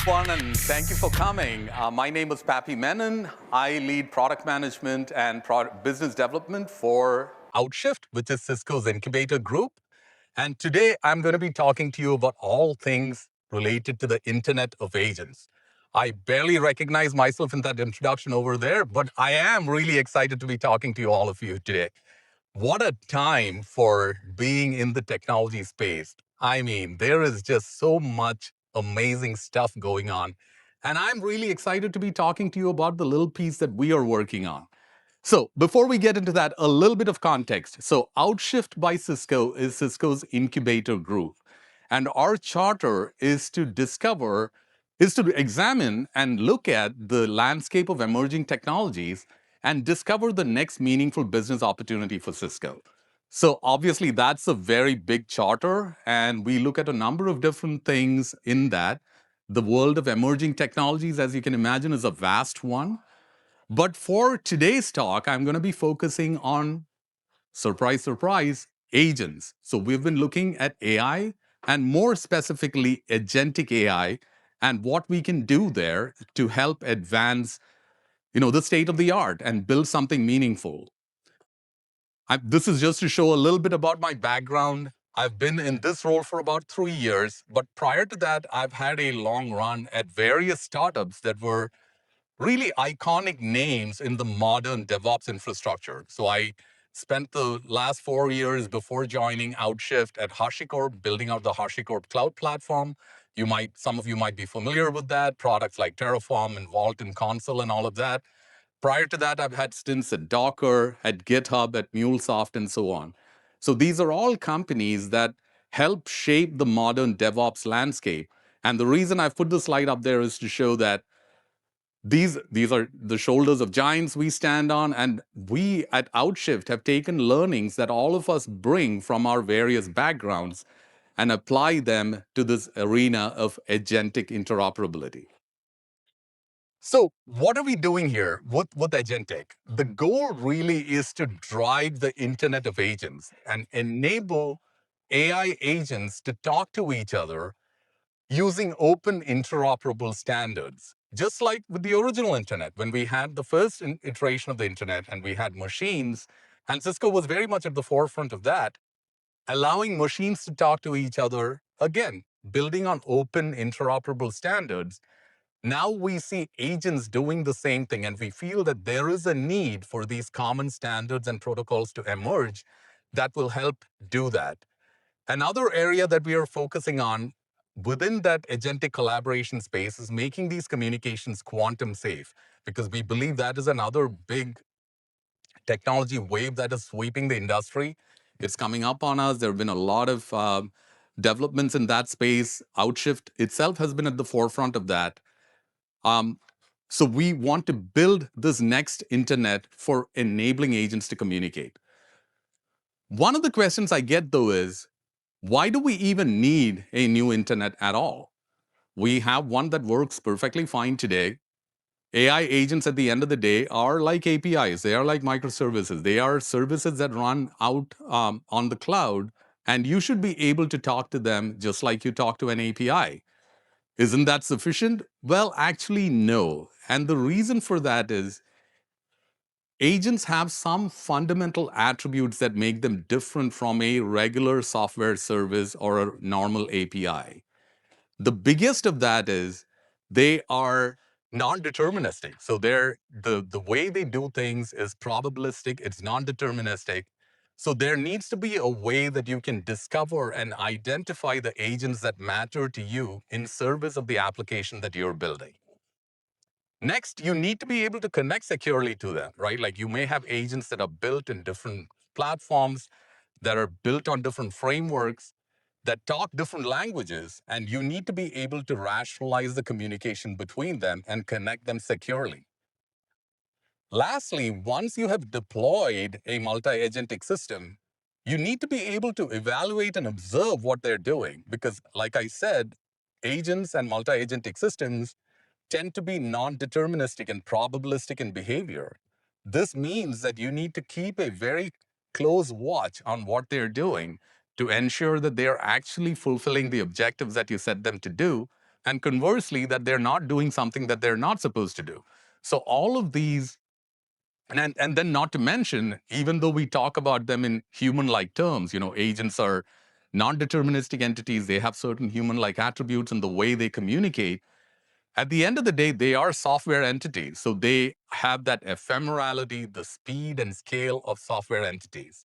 everyone, and thank you for coming. My name is Papi Menon. I lead product management and business development for Outshift, which is Cisco's incubator group. And today I'm going to be talking to you about all things related to the Internet of Agents. I barely recognize myself in that introduction over there, but I am really excited to be talking to all of you today. What a time for being in the technology space. I mean, there is just so much amazing stuff going on. And I'm really excited to be talking to you about the little piece that we are working on. So before we get into that, a little bit of context. So Outshift by Cisco is Cisco's incubator group. And our charter is to examine and look at the landscape of emerging technologies and discover the next meaningful business opportunity for Cisco. So obviously that's a very big charter, and we look at a number of different things in that. The world of emerging technologies, as you can imagine, is a vast one. But for today's talk, I'm going to be focusing on, surprise, surprise, agents. So we've been looking at AI and more specifically agentic AI and what we can do there to help advance, the state of the art and build something meaningful. This is just to show a little bit about my background. I've been in this role for about 3 years, but prior to that, I've had a long run at various startups that were really iconic names in the modern DevOps infrastructure. So I spent the last 4 years before joining Outshift at HashiCorp, building out the HashiCorp cloud platform. Some of you might be familiar with that, products like Terraform and Vault and Consul and all of that. Prior to that, I've had stints at Docker, at GitHub, at MuleSoft, and so on. So these are all companies that help shape the modern DevOps landscape. And the reason I've put this slide up there is to show that these are the shoulders of giants we stand on, and we at Outshift have taken learnings that all of us bring from our various backgrounds and apply them to this arena of agentic interoperability. So what are we doing here with agentic? The goal really is to drive the Internet of Agents and enable AI agents to talk to each other using open interoperable standards. Just like with the original internet, when we had the first iteration of the internet and we had machines, and Cisco was very much at the forefront of that, allowing machines to talk to each other, again, building on open interoperable standards. Now we see agents doing the same thing, and we feel that there is a need for these common standards and protocols to emerge that will help do that. Another area that we are focusing on within that agentic collaboration space is making these communications quantum safe, because we believe that is another big technology wave that is sweeping the industry. It's coming up on us. There have been a lot of developments in that space. Outshift itself has been at the forefront of that. Um, so we want to build this next internet for enabling agents to communicate. One of the questions I get, though, is why do we even need a new internet at all? We have one that works perfectly fine today. AI agents at the end of the day are like APIs. They are like microservices. They are services that run out on the cloud, and you should be able to talk to them just like you talk to an API. Isn't that sufficient? Well, actually, no. And the reason for that is agents have some fundamental attributes that make them different from a regular software service or a normal API. The biggest of that is they are non-deterministic. So the way they do things is probabilistic, it's non-deterministic. So there needs to be a way that you can discover and identify the agents that matter to you in service of the application that you're building. Next, you need to be able to connect securely to them, right? Like you may have agents that are built in different platforms, that are built on different frameworks, that talk different languages, and you need to be able to rationalize the communication between them and connect them securely. Lastly, once you have deployed a multi-agentic system, you need to be able to evaluate and observe what they're doing, because like I said, agents and multi-agentic systems tend to be non-deterministic and probabilistic in behavior. This means that you need to keep a very close watch on what they're doing to ensure that they are actually fulfilling the objectives that you set them to do and conversely, that they're not doing something that they're not supposed to do. So all of these, and then not to mention, even though we talk about them in human-like terms, agents are non-deterministic entities. They have certain human-like attributes in the way they communicate. At the end of the day, they are software entities. So they have that ephemerality, the speed and scale of software entities.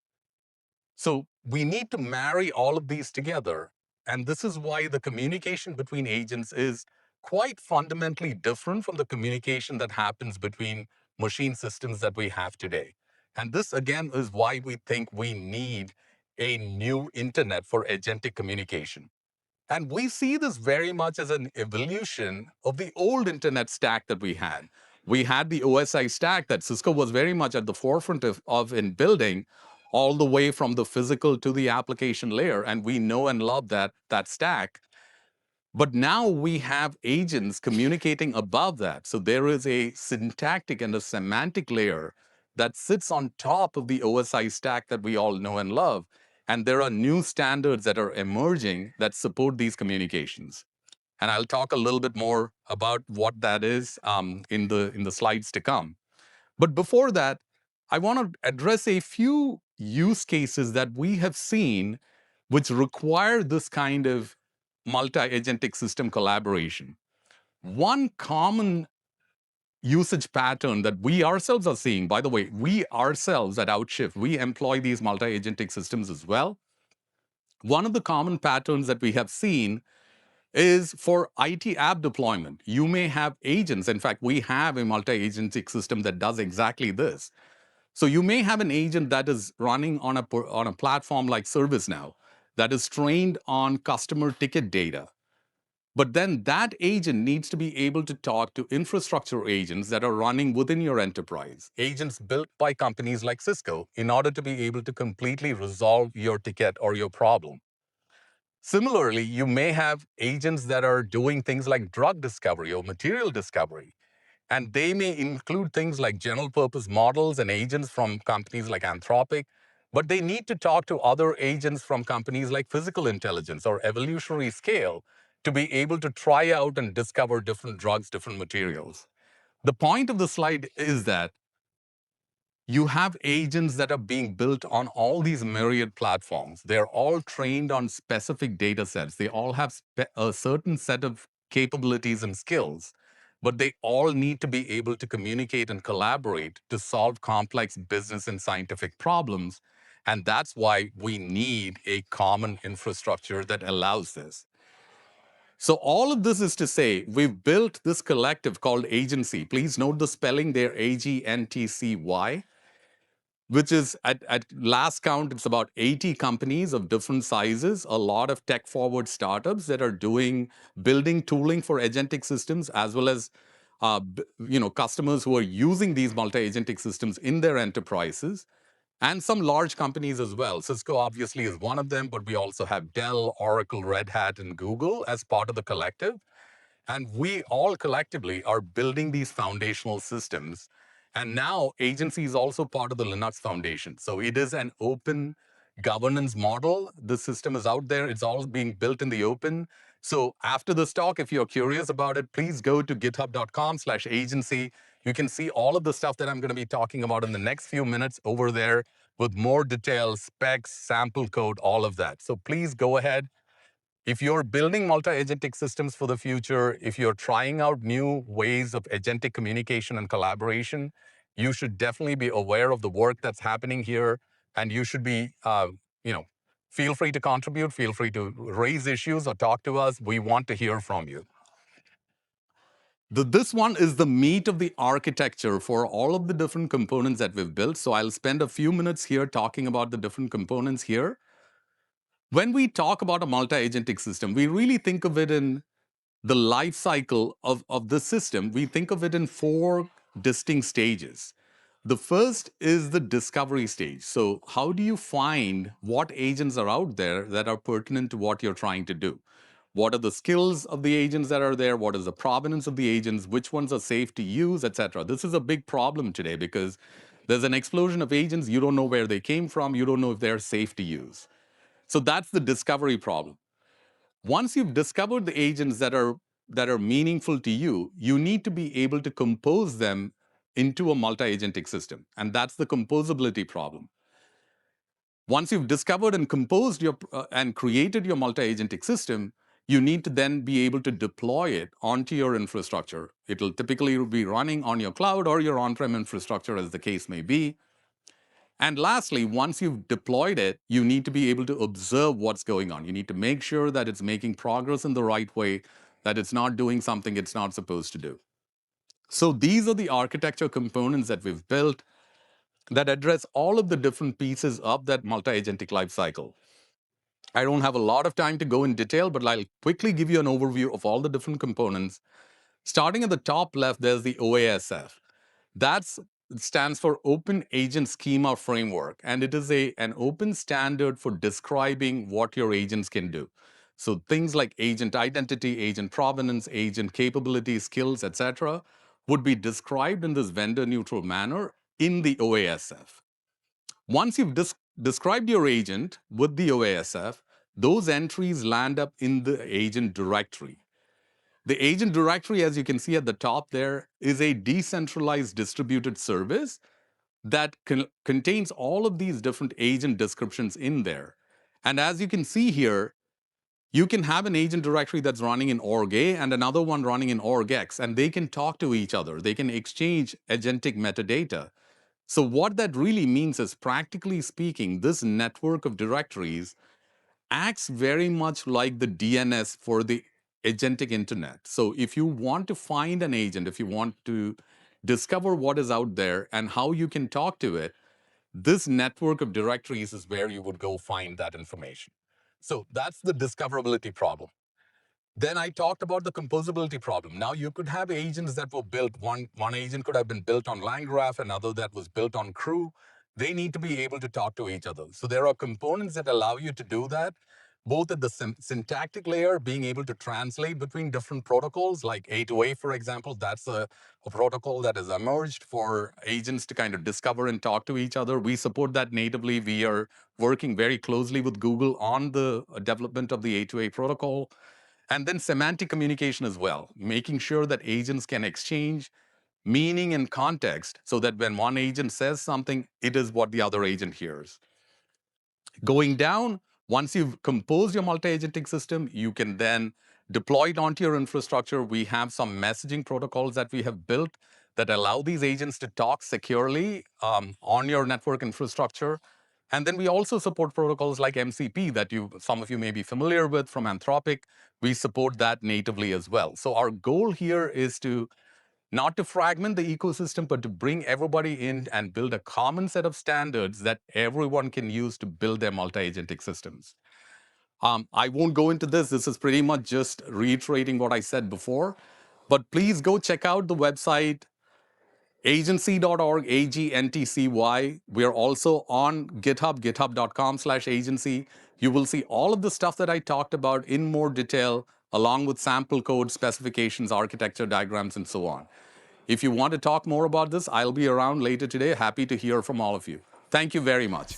So we need to marry all of these together. And this is why the communication between agents is quite fundamentally different from the communication that happens between machine systems that we have today. And this, again, is why we think we need a new internet for agentic communication. And we see this very much as an evolution of the old internet stack that we had. We had the OSI stack that Cisco was very much at the forefront of in building, all the way from the physical to the application layer. And we know and love that stack. But now we have agents communicating above that. So there is a syntactic and a semantic layer that sits on top of the OSI stack that we all know and love. And there are new standards that are emerging that support these communications. And I'll talk a little bit more about what that is in the slides to come. But before that, I want to address a few use cases that we have seen which require this kind of multi-agentic system collaboration. One common usage pattern that we ourselves are seeing, by the way, we ourselves at Outshift, we employ these multi-agentic systems as well. One of the common patterns that we have seen is for IT app deployment. You may have agents. In fact, we have a multi-agentic system that does exactly this. So you may have an agent that is running on a platform like ServiceNow that is trained on customer ticket data. But then that agent needs to be able to talk to infrastructure agents that are running within your enterprise, agents built by companies like Cisco, in order to be able to completely resolve your ticket or your problem. Similarly, you may have agents that are doing things like drug discovery or material discovery. And they may include things like general purpose models and agents from companies like Anthropic, but they need to talk to other agents from companies like physical intelligence or evolutionary scale to be able to try out and discover different drugs, different materials. The point of the slide is that you have agents that are being built on all these myriad platforms. They're all trained on specific data sets. They all have a certain set of capabilities and skills, but they all need to be able to communicate and collaborate to solve complex business and scientific problems. And that's why we need a common infrastructure that allows this. So all of this is to say, we've built this collective called agency. Please note the spelling there, AGNTCY, which is at last count, it's about 80 companies of different sizes, a lot of tech forward startups that are building tooling for agentic systems, as well as customers who are using these multi-agentic systems in their enterprises, and some large companies as well. Cisco obviously is one of them, but we also have Dell, Oracle, Red Hat, and Google as part of the collective. And we all collectively are building these foundational systems. And now agency is also part of the Linux Foundation. So it is an open governance model. The system is out there. It's all being built in the open. So after this talk, if you're curious about it, please go to github.com/agency. You can see all of the stuff that I'm going to be talking about in the next few minutes over there with more details, specs, sample code, all of that. So please go ahead. If you're building multi-agentic systems for the future, if you're trying out new ways of agentic communication and collaboration, you should definitely be aware of the work that's happening here, and you should be, feel free to contribute, feel free to raise issues or talk to us. We want to hear from you. This one is the meat of the architecture for all of the different components that we've built. So I'll spend a few minutes here talking about the different components here. When we talk about a multi-agentic system, we really think of it in the life cycle of the system. We think of it in four distinct stages. The first is the discovery stage. So how do you find what agents are out there that are pertinent to what you're trying to do? What are the skills of the agents that are there? What is the provenance of the agents? Which ones are safe to use, etc.? This is a big problem today because there's an explosion of agents. You don't know where they came from. You don't know if they're safe to use. So that's the discovery problem. Once you've discovered the agents that are that are meaningful to you, you need to be able to compose them into a multi-agentic system. And that's the composability problem. Once you've discovered and composed your and created your multi-agentic system, you need to then be able to deploy it onto your infrastructure. It'll typically be running on your cloud or your on-prem infrastructure, as the case may be. And lastly, once you've deployed it, you need to be able to observe what's going on. You need to make sure that it's making progress in the right way, that it's not doing something it's not supposed to do. So these are the architecture components that we've built that address all of the different pieces of that multi-agentic lifecycle. I don't have a lot of time to go in detail, but I'll quickly give you an overview of all the different components. Starting at the top left, there's the OASF. That stands for Open Agent Schema Framework, and it is an open standard for describing what your agents can do. So things like agent identity, agent provenance, agent capability, skills, etc., would be described in this vendor-neutral manner in the OASF. Once you've described your agent with the OASF, those entries land up in the agent directory. The agent directory, as you can see at the top there, is a decentralized distributed service that contains all of these different agent descriptions in there. And as you can see here, you can have an agent directory that's running in org A and another one running in org X, and they can talk to each other. They can exchange agentic metadata. So what that really means is, practically speaking, this network of directories acts very much like the DNS for the agentic internet. So if you want to find an agent, if you want to discover what is out there and how you can talk to it, this network of directories is where you would go find that information. So that's the discoverability problem. Then I talked about the composability problem. Now you could have agents that were built, one agent could have been built on LangGraph, another that was built on Crew. They need to be able to talk to each other. So there are components that allow you to do that, both at the syntactic layer, being able to translate between different protocols, like A2A, for example. That's a protocol that has emerged for agents to kind of discover and talk to each other. We support that natively. We are working very closely with Google on the development of the A2A protocol. And then semantic communication as well, making sure that agents can exchange meaning and context so that when one agent says something, it is what the other agent hears. Going down, once you've composed your multi-agentic system, you can then deploy it onto your infrastructure. We have some messaging protocols that we have built that allow these agents to talk securely on your network infrastructure. And then we also support protocols like MCP that some of you may be familiar with from Anthropic. We support that natively as well. So our goal here is to not to fragment the ecosystem, but to bring everybody in and build a common set of standards that everyone can use to build their multi-agentic systems. I won't go into this. This is pretty much just reiterating what I said before. But please go check out the website, agency.org, AGNTCY. We are also on GitHub, github.com/agency. You will see all of the stuff that I talked about in more detail, along with sample code, specifications, architecture diagrams, and so on. If you want to talk more about this, I'll be around later today. Happy to hear from all of you. Thank you very much.